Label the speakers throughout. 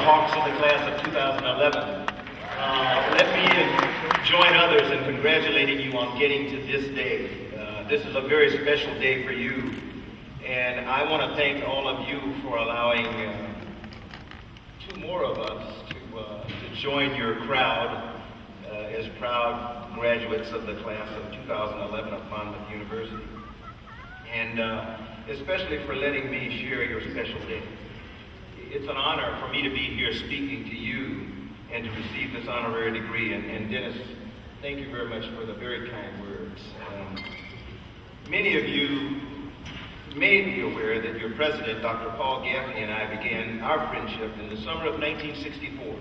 Speaker 1: Hawks of the class of 2011. Let me join others in congratulating you on getting to this day. This is a very special day for you, and I want to thank all of you for allowing two more of us to join your crowd as proud graduates of the class of 2011 of Monmouth University, and especially for letting me share your special day. It's an honor for me to be here speaking to you and to receive this honorary degree. And Dennis, thank you very much for the very kind words. Many of you may be aware that your president, Dr. Paul Gaffney, and I began our friendship in the summer of 1964,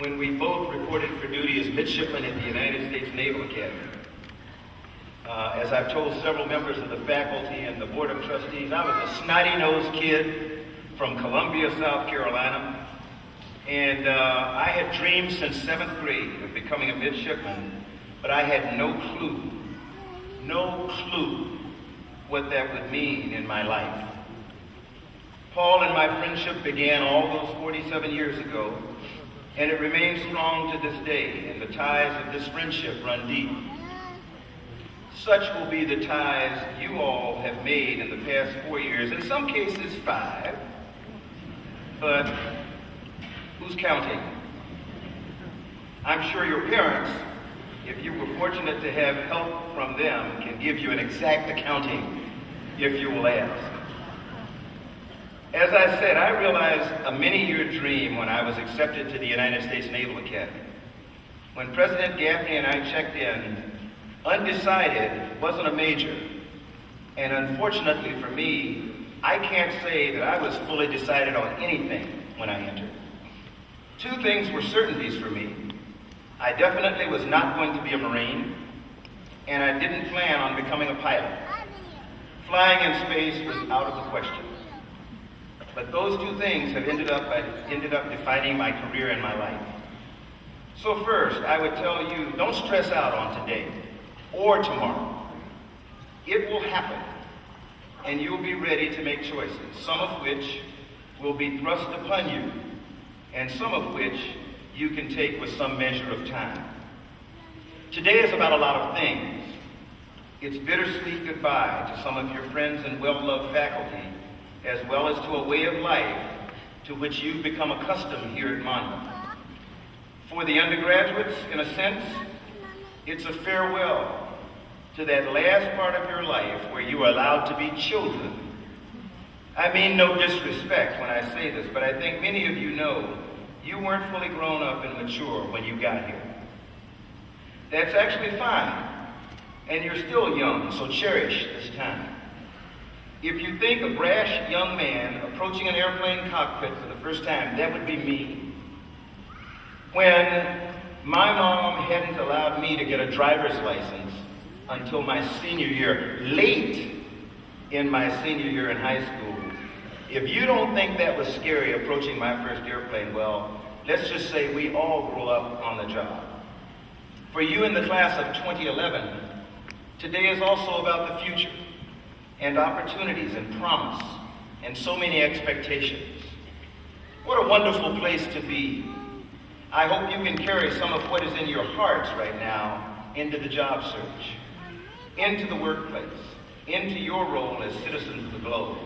Speaker 1: when we both reported for duty as midshipmen at the United States Naval Academy. As I've told several members of the faculty and the Board of Trustees, I was a snotty-nosed kid from Columbia, South Carolina, and I had dreamed since 7th grade of becoming a midshipman, but I had no clue what that would mean in my life. Paul and my friendship began all those 47 years ago, and it remains strong to this day, and the ties of this friendship run deep. Such will be the ties you all have made in the past 4 years, in some cases 5, but who's counting? I'm sure your parents, if you were fortunate to have help from them, can give you an exact accounting if you will ask. As I said, I realized a many-year dream when I was accepted to the United States Naval Academy. When President Gaffney and I checked in, undecided wasn't a major, and unfortunately for me, I can't say that I was fully decided on anything when I entered. Two things were certainties for me. I definitely was not going to be a Marine, and I didn't plan on becoming a pilot. Flying in space was out of the question. But those two things have ended up defining my career and my life. So first, I would tell you, don't stress out on today or tomorrow. It will happen, and you'll be ready to make choices, some of which will be thrust upon you, and some of which you can take with some measure of time. Today is about a lot of things. It's bittersweet goodbye to some of your friends and well-loved faculty, as well as to a way of life to which you've become accustomed here at Monmouth. For the undergraduates, in a sense, it's a farewell to that last part of your life where you are allowed to be children. I mean no disrespect when I say this, but I think many of you know you weren't fully grown up and mature when you got here. That's actually fine, and you're still young, so cherish this time. If you think a brash young man approaching an airplane cockpit for the first time, that would be me. When my mom hadn't allowed me to get a driver's license until my senior year, late in my senior year in high school, if you don't think that was scary approaching my first airplane, well, let's just say we all grew up on the job. For you in the class of 2011, today is also about the future and opportunities and promise and so many expectations. What a wonderful place to be. I hope you can carry some of what is in your hearts right now into the job search, into the workplace, into your role as citizens of the globe.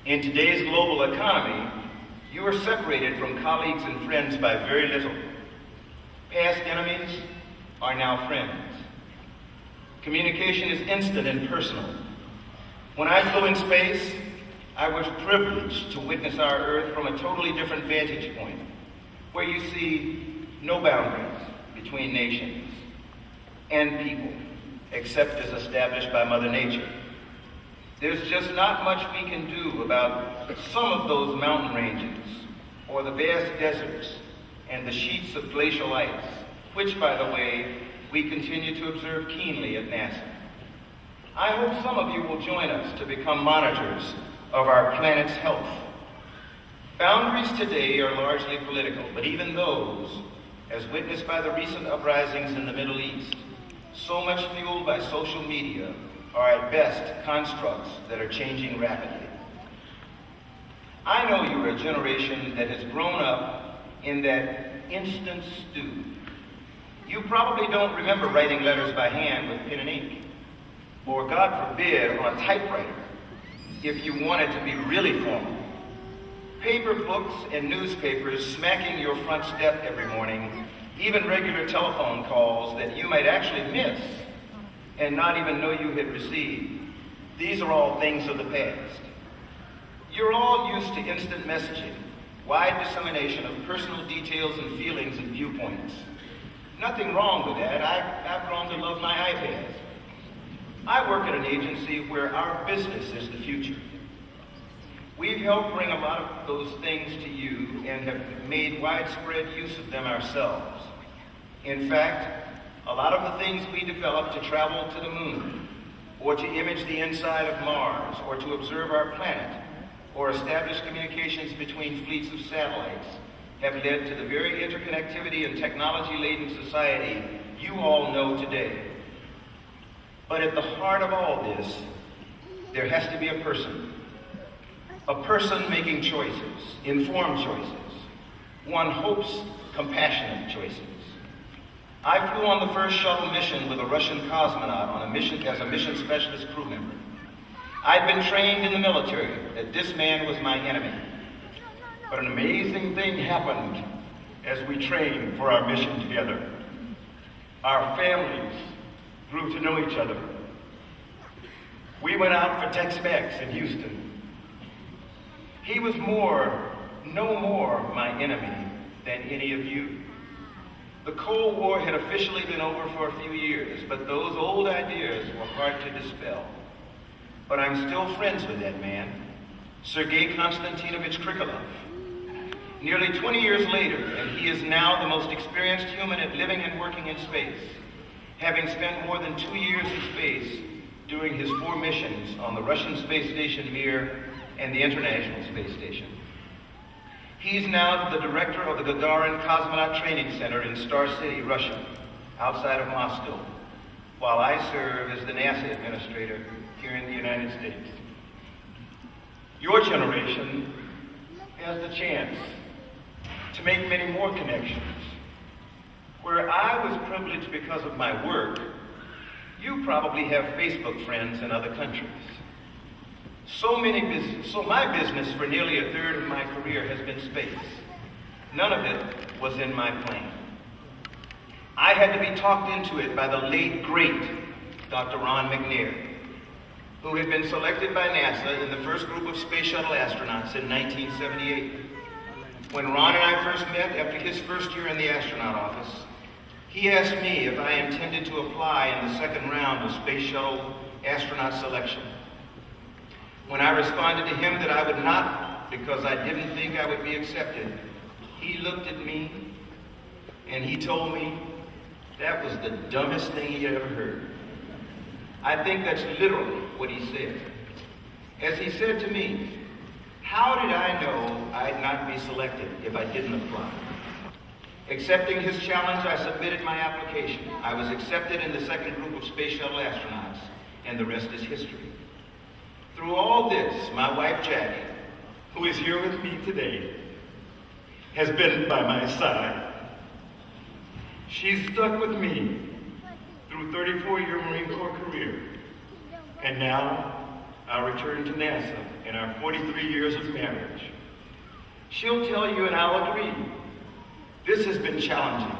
Speaker 1: In today's global economy, you are separated from colleagues and friends by very little. Past enemies are now friends. Communication is instant and personal. When I flew in space, I was privileged to witness our Earth from a totally different vantage point, where you see no boundaries between nations and people, except as established by Mother Nature. There's just not much we can do about some of those mountain ranges, or the vast deserts, and the sheets of glacial ice, which, by the way, we continue to observe keenly at NASA. I hope some of you will join us to become monitors of our planet's health. Boundaries today are largely political, but even those, as witnessed by the recent uprisings in the Middle East, so much fueled by social media, are at best constructs that are changing rapidly. I know you're a generation that has grown up in that instant stew. You probably don't remember writing letters by hand with pen and ink, or God forbid, on a typewriter, if you wanted to be really formal. Paper books and newspapers smacking your front step every morning, even regular telephone calls that you might actually miss and not even know you had received. These are all things of the past. You're all used to instant messaging, wide dissemination of personal details and feelings and viewpoints. Nothing wrong with that. I've grown to love my iPads. I work at an agency where our business is the future. We've helped bring a lot of those things to you and have made widespread use of them ourselves. In fact, a lot of the things we developed to travel to the moon, or to image the inside of Mars, or to observe our planet, or establish communications between fleets of satellites, have led to the very interconnectivity and technology-laden society you all know today. But at the heart of all this, there has to be a person. A person making choices, informed choices. One hopes compassionate choices. I flew on the first shuttle mission with a Russian cosmonaut on a mission as a mission specialist crew member. I'd been trained in the military that this man was my enemy. But an amazing thing happened as we trained for our mission together. Our families grew to know each other. We went out for Tex-Mex in Houston. He was no more my enemy than any of you. The Cold War had officially been over for a few years, but those old ideas were hard to dispel. But I'm still friends with that man, Sergei Konstantinovich Krikalev. Nearly 20 years later, and he is now the most experienced human at living and working in space, having spent more than 2 years in space doing his 4 missions on the Russian space station Mir and the International Space Station. He's now the director of the Gagarin Cosmonaut Training Center in Star City, Russia, outside of Moscow, while I serve as the NASA administrator here in the United States. Your generation has the chance to make many more connections. Where I was privileged because of my work, you probably have Facebook friends in other countries. So my business for nearly a third of my career has been space. None of it was in my plan. I had to be talked into it by the late, great Dr. Ron McNair, who had been selected by NASA in the first group of space shuttle astronauts in 1978. When Ron and I first met after his first year in the astronaut office, he asked me if I intended to apply in the second round of space shuttle astronaut selection. When I responded to him that I would not because I didn't think I would be accepted, he looked at me and he told me that was the dumbest thing he had ever heard. I think that's literally what he said. As he said to me, how did I know I'd not be selected if I didn't apply? Accepting his challenge, I submitted my application. I was accepted in the second group of space shuttle astronauts, and the rest is history. Through all this, my wife Jackie, who is here with me today, has been by my side. She's stuck with me through 34-year Marine Corps career, and now our return to NASA in our 43 years of marriage. She'll tell you, and I'll agree, this has been challenging.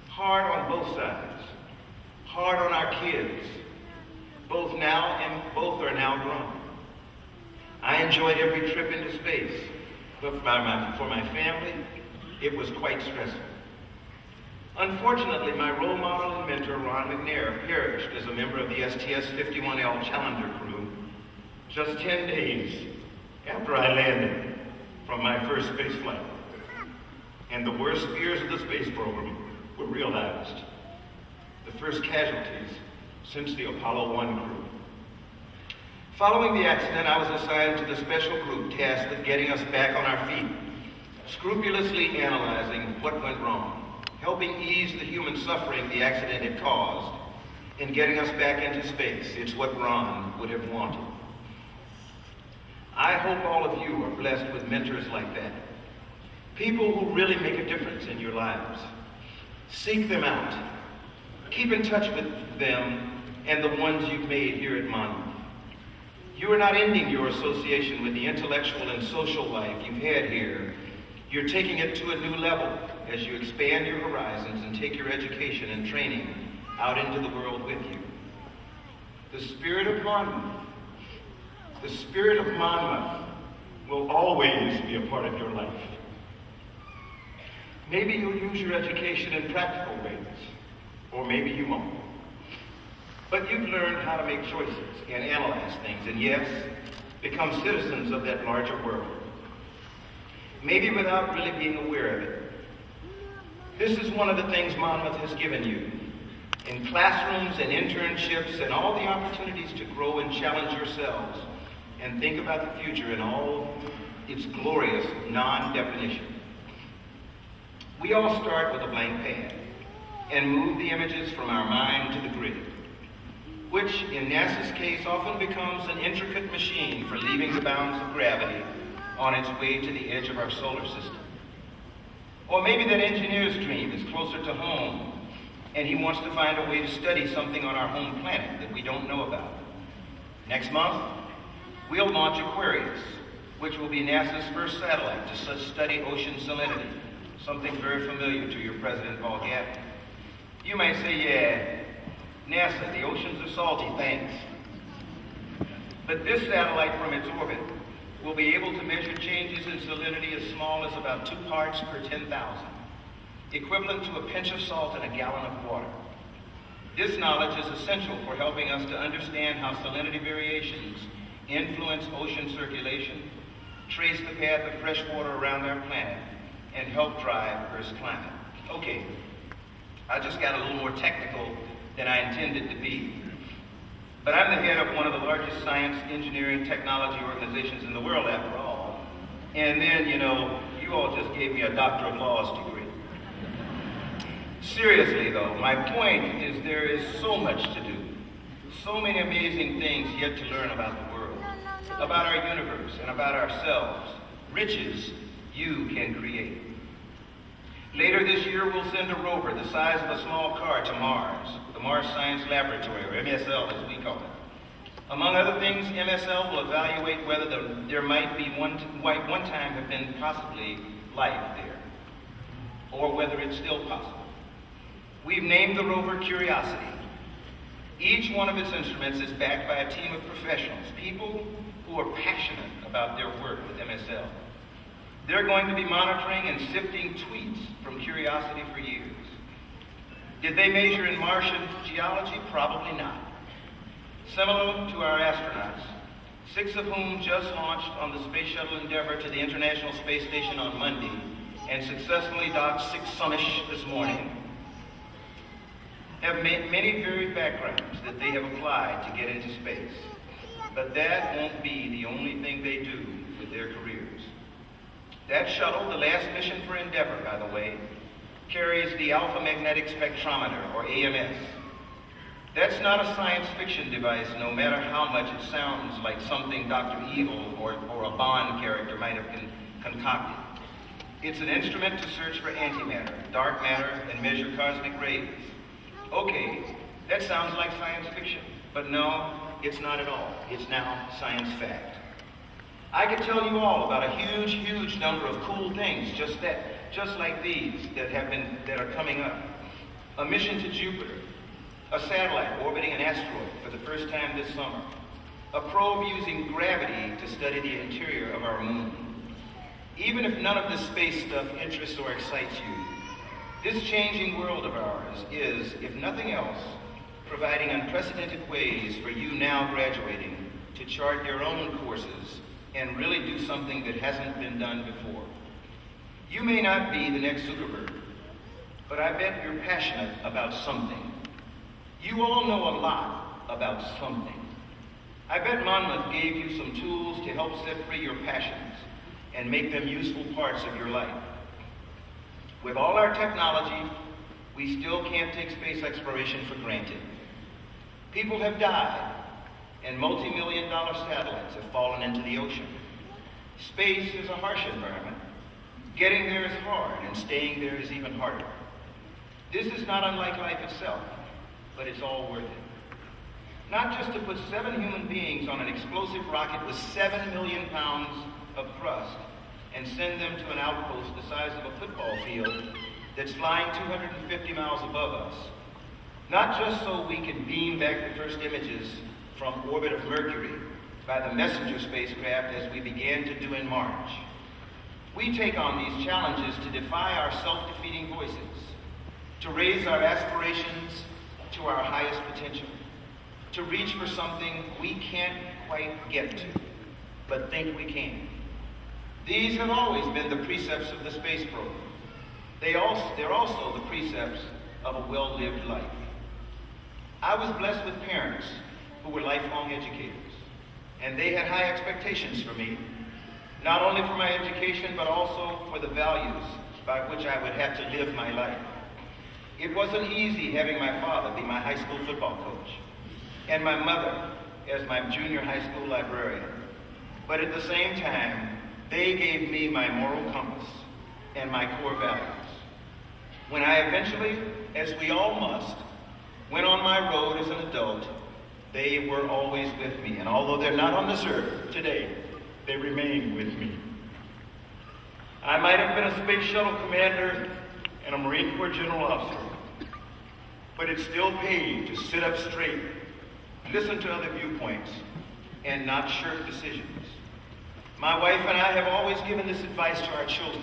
Speaker 1: Hard on both sides. Hard on our kids. Both are now grown. I enjoyed every trip into space, but for my family, it was quite stressful. Unfortunately, my role model and mentor, Ron McNair, perished as a member of the STS-51L Challenger crew just 10 days after I landed from my first space flight. And the worst fears of the space program were realized. The first casualties since the Apollo 1 crew. Following the accident, I was assigned to the special group tasked with getting us back on our feet, scrupulously analyzing what went wrong, helping ease the human suffering the accident had caused, and getting us back into space. It's what Ron would have wanted. I hope all of you are blessed with mentors like that. People who really make a difference in your lives. Seek them out. Keep in touch with them and the ones you've made here at Monmouth. You are not ending your association with the intellectual and social life you've had here. You're taking it to a new level as you expand your horizons and take your education and training out into the world with you. The spirit of Monmouth will always be a part of your life. Maybe you'll use your education in practical ways, or maybe you won't. But you've learned how to make choices and analyze things, and yes, become citizens of that larger world. Maybe without really being aware of it. This is one of the things Monmouth has given you. In classrooms and internships and all the opportunities to grow and challenge yourselves and think about the future in all its glorious non-definition. We all start with a blank pad and move the images from our mind to the grid, which in NASA's case often becomes an intricate machine for leaving the bounds of gravity on its way to the edge of our solar system. Or maybe that engineer's dream is closer to home and he wants to find a way to study something on our home planet that we don't know about. Next month, we'll launch Aquarius, which will be NASA's first satellite to study ocean salinity, something very familiar to your President Paul Gavin. You might say, yeah, NASA, the oceans are salty, thanks. But this satellite from its orbit will be able to measure changes in salinity as small as about 2 parts per 10,000, equivalent to a pinch of salt in a gallon of water. This knowledge is essential for helping us to understand how salinity variations influence ocean circulation, trace the path of fresh water around our planet, and help drive Earth's climate. Okay, I just got a little more technical than I intended to be. But I'm the head of one of the largest science, engineering, technology organizations in the world, after all. And then, you all just gave me a Doctor of Laws degree. Seriously, though, my point is there is so much to do. So many amazing things yet to learn about the world, about our universe, and about ourselves. Riches you can create. Later this year, we'll send a rover the size of a small car to Mars, the Mars Science Laboratory, or MSL as we call it. Among other things, MSL will evaluate whether there might one time have been possibly life there, or whether it's still possible. We've named the rover Curiosity. Each one of its instruments is backed by a team of professionals, people who are passionate about their work with MSL. They're going to be monitoring and sifting tweets from Curiosity for years. Did they measure in Martian geology? Probably not. Similar to our astronauts, 6 of whom just launched on the Space Shuttle Endeavour to the International Space Station on Monday and successfully docked 6 sun-ish this morning, have many varied backgrounds that they have applied to get into space. But that won't be the only thing they do with their careers. That shuttle, the last mission for Endeavour, by the way, carries the Alpha Magnetic Spectrometer, or AMS. That's not a science fiction device, no matter how much it sounds like something Dr. Evil or a Bond character might have concocted. It's an instrument to search for antimatter, dark matter, and measure cosmic rays. Okay, that sounds like science fiction, but no, it's not at all. It's now science fact. I could tell you all about a huge number of cool things, just like these that are coming up. A mission to Jupiter, a satellite orbiting an asteroid for the first time this summer, a probe using gravity to study the interior of our moon. Even if none of this space stuff interests or excites you, this changing world of ours is, if nothing else, providing unprecedented ways for you now graduating to chart your own courses and really do something that hasn't been done before. You may not be the next Zuckerberg, but I bet you're passionate about something. You all know a lot about something. I bet Monmouth gave you some tools to help set free your passions and make them useful parts of your life. With all our technology, we still can't take space exploration for granted. People have died, and multi-million-dollar satellites have fallen into the ocean. Space is a harsh environment. Getting there is hard, and staying there is even harder. This is not unlike life itself, but it's all worth it. Not just to put 7 human beings on an explosive rocket with 7 million pounds of thrust and send them to an outpost the size of a football field that's flying 250 miles above us. Not just so we can beam back the first images from orbit of Mercury by the Messenger spacecraft as we began to do in March. We take on these challenges to defy our self-defeating voices, to raise our aspirations to our highest potential, to reach for something we can't quite get to, but think we can. These have always been the precepts of the space program. They're also the precepts of a well-lived life. I was blessed with parents who were lifelong educators, and they had high expectations for me, not only for my education, but also for the values by which I would have to live my life. It wasn't easy having my father be my high school football coach, and my mother as my junior high school librarian. But at the same time, they gave me my moral compass and my core values. When I eventually, as we all must, went on my road as an adult, they were always with me. And although they're not on this earth today, they remain with me. I might have been a space shuttle commander and a Marine Corps general officer, but it still paid to sit up straight, listen to other viewpoints, and not shirk decisions. My wife and I have always given this advice to our children,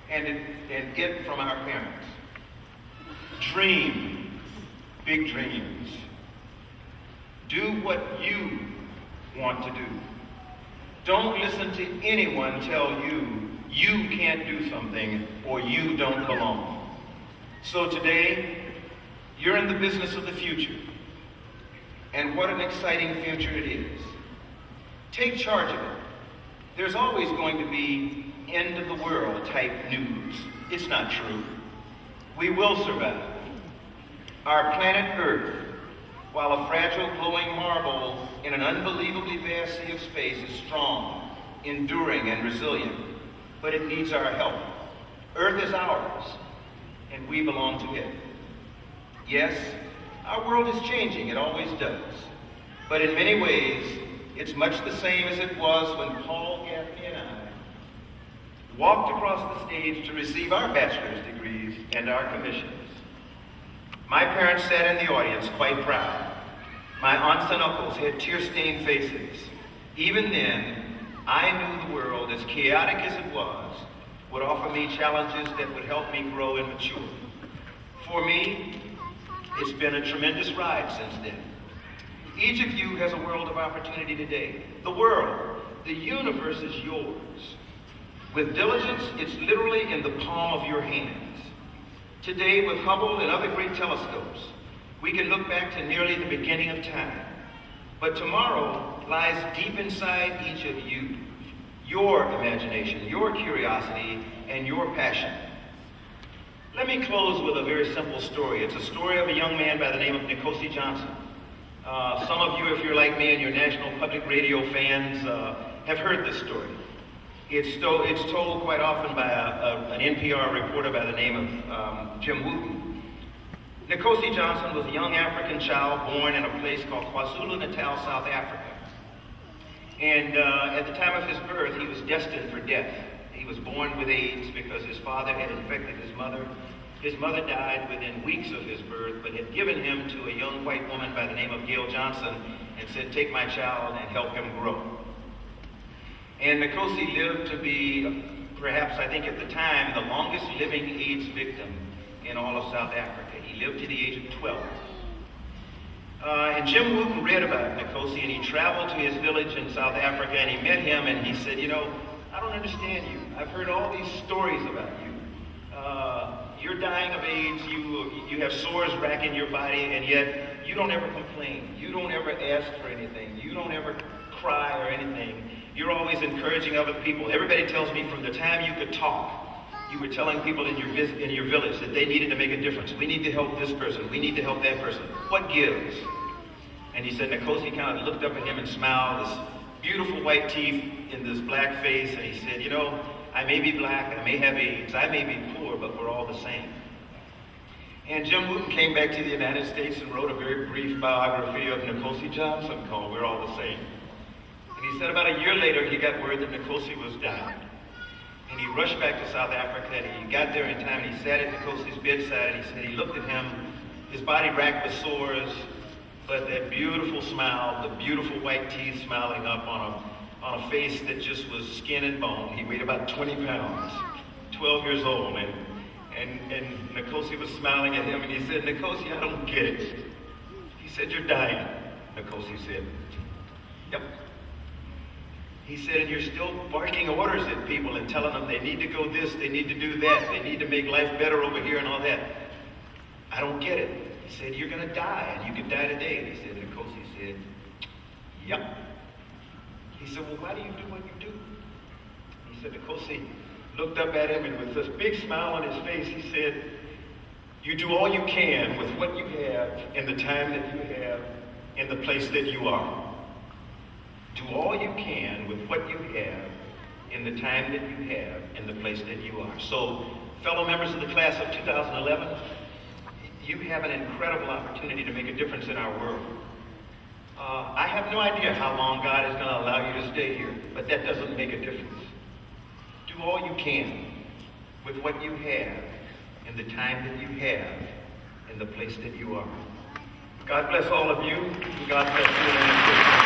Speaker 1: and get from our parents. Dream big dreams. Do what you want to do. Don't listen to anyone tell you you can't do something or you don't belong. So today, you're in the business of the future. And what an exciting future it is. Take charge of it. There's always going to be end of the world type news. It's not true. We will survive. Our planet Earth, while a fragile glowing marble in an unbelievably vast sea of space, is strong, enduring, and resilient, but it needs our help. Earth is ours, and we belong to it. Yes, our world is changing, it always does. But in many ways, it's much the same as it was when Paul, Gaffney, and I walked across the stage to receive our bachelor's degrees and our commissions. My parents sat in the audience quite proud. My aunts and uncles had tear-stained faces. Even then, I knew the world, as chaotic as it was, would offer me challenges that would help me grow and mature. For me, it's been a tremendous ride since then. Each of you has a world of opportunity today. The world, the universe is yours. With diligence, it's literally in the palm of your hands. Today, with Hubble and other great telescopes, we can look back to nearly the beginning of time. But tomorrow lies deep inside each of you, your imagination, your curiosity, and your passion. Let me close with a very simple story. It's a story of a young man by the name of Nkosi Johnson. Some of you, if you're like me and you're National Public Radio fans, have heard this story. It's told quite often by an NPR reporter by the name of Jim Wooten. Nkosi Johnson was a young African child born in a place called KwaZulu-Natal, South Africa. And at the time of his birth, he was destined for death. He was born with AIDS because his father had infected his mother. His mother died within weeks of his birth, but had given him to a young white woman by the name of Gail Johnson and said, "Take my child and help him grow." And Nkosi lived to be, perhaps I think at the time, the longest living AIDS victim in all of South Africa. He lived to the age of 12. And Jim Wooten read about Nkosi, and he traveled to his village in South Africa, and he met him, and he said, "You know, I don't understand you. I've heard all these stories about you. You're dying of AIDS, you have sores racking your body, and yet you don't ever complain. You don't ever ask for anything. You don't ever cry or anything. You're always encouraging other people. Everybody tells me from the time you could talk, you were telling people in your village that they needed to make a difference. We need to help this person. We need to help that person. What gives?" And he said, Nkosi kind of looked up at him and smiled, this beautiful white teeth in this black face, and he said, you know, I may be black, I may have AIDS, I may be poor, but we're all the same. And Jim Wooten came back to the United States and wrote a very brief biography of Nkosi Johnson called We're All the Same. And he said about a year later, he got word that Nkosi was dying. And he rushed back to South Africa, and he got there in time, and he sat at Nkosi's bedside, and he said he looked at him, his body racked with sores, but that beautiful smile, the beautiful white teeth smiling up on a face that just was skin and bone. He weighed about 20 pounds, 12 years old, and Nkosi was smiling at him, and he said, Nkosi, I don't get it. He said, you're dying, Nkosi said. Yep. He said, and you're still barking orders at people and telling them they need to go this, they need to do that, they need to make life better over here and all that. I don't get it. He said, you're going to die, and you could die today. And he said, Nkosi said, yep. He said, well, why do you do what you do? He said, Nkosi looked up at him, and with this big smile on his face, he said, you do all you can with what you have in the time that you have in the place that you are. Do all you can with what you have in the time that you have in the place that you are. So, fellow members of the class of 2011, you have an incredible opportunity to make a difference in our world. I have no idea how long God is going to allow you to stay here, but that doesn't make a difference. Do all you can with what you have in the time that you have in the place that you are. God bless all of you. God bless you.